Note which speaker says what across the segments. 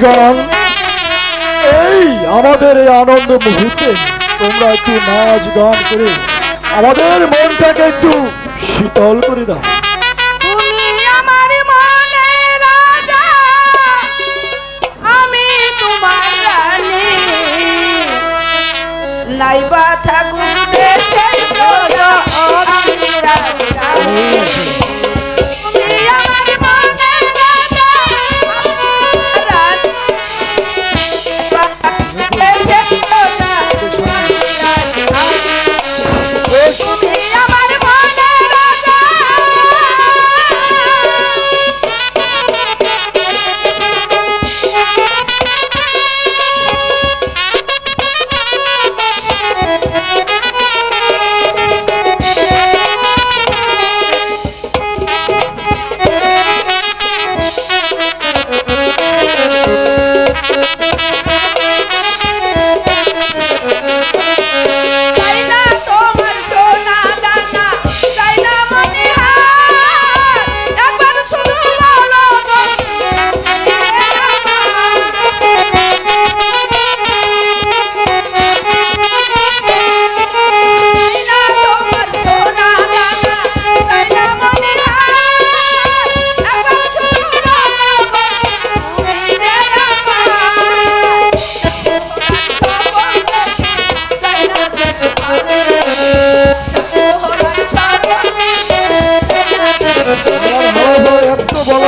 Speaker 1: বাজিগণ, এই আমাদের এই আনন্দ মুহূর্তে তোমরা একটু নাচ গান করে আমাদের মনটাকে একটু শীতল করে দাও।
Speaker 2: তুমি আমার মনের রাজা, আমি তোমার রানী, নাইবা থাকুক দেশের প্রজা, আমি রাজা। তুমি আমার মনের রাজা, রানী, দেশের প্রজা, আমি রাজা। তুমি আমার মনের রাজা। চাই না তোমার সোনা দানা, চাই না মনিহার, একবার শুধু বলো গো, চাই না তোমার সোনা দানা, চাই না মনিহার, একবার শুধু বলো গো, তুমি যে আমার। চাই না
Speaker 1: এত বড়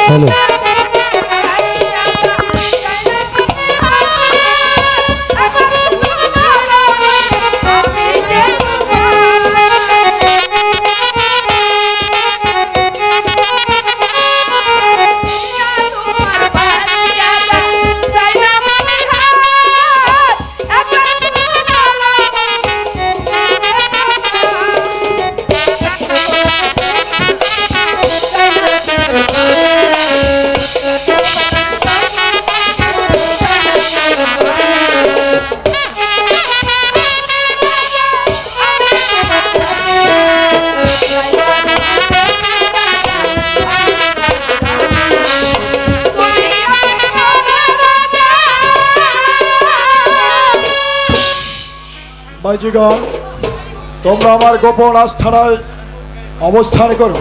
Speaker 1: হ্যালো, বাজিগণ, তোমরা আমার গোপন আস্থানায় অবস্থান করো,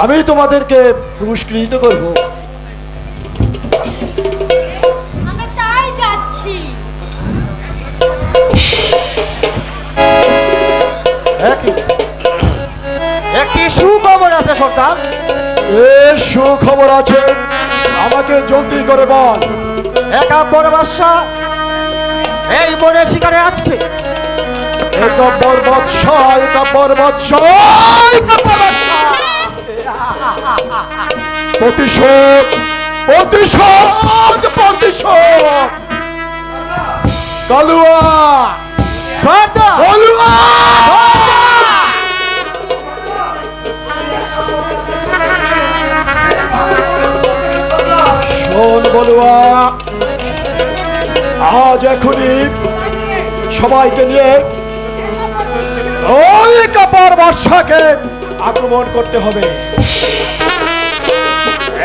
Speaker 1: আমি তোমাদেরকে পুরস্কৃত করব।
Speaker 3: আমরা তাই যাচ্ছি।
Speaker 4: একটি সুখবর আছে সর্দার।
Speaker 1: এ সুখবর আছে, আমাকে জলদি করে বল।
Speaker 4: একা বড় বাদশা এই বনে শিকারে আসছে।
Speaker 1: একাব্বর বাদশা, একাব্বর বাদশা, একাব্বর বাদশা। প্রতিশোধ, প্রতিশোধ, প্রতিশোধ। কালুয়া,
Speaker 4: সর্দার
Speaker 1: কালুয়া। শোন বলুয়া, আজ এখনই সবাইকে নিয়ে ওই কাপড় বর্ষাকে আক্রমণ করতে হবে।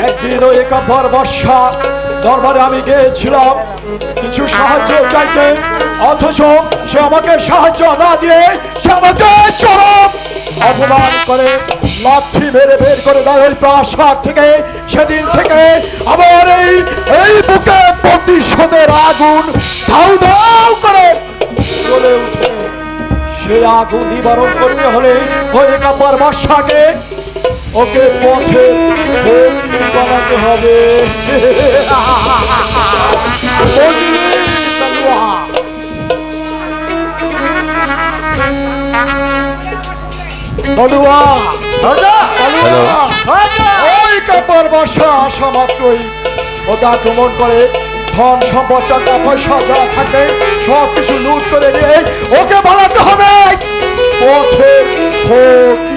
Speaker 1: একদিন ওই কাপড় বর্ষা দরবারে আমি গিয়েছিলাম কিছু সাহায্য চাইতে, অথচ সে আমাকে সাহায্য না দিয়ে সে আমাকে চরম অপমান করে লাঠি মেরে বের করে দেয় ওই প্রাসাদ থেকে। সেদিন থেকে আমার এই বুকে প্রতিশোধের আগুন ধাউ ধাউ করে জ্বলে উঠে। সে আগুন নিবারণ করতে হলে ওই কাপড় বর্ষাকে ওকে পথে বন্দী বানাতে হবে। বলুয়া, ওই কাপড় বর্ষা আসা মাত্রই ওকে আক্রমণ করে ধন সম্পদ টাকা পয়সা যা থাকে সব কিছু লুট করে নিয়ে ওকে বানাতে হবে পথের ভোগ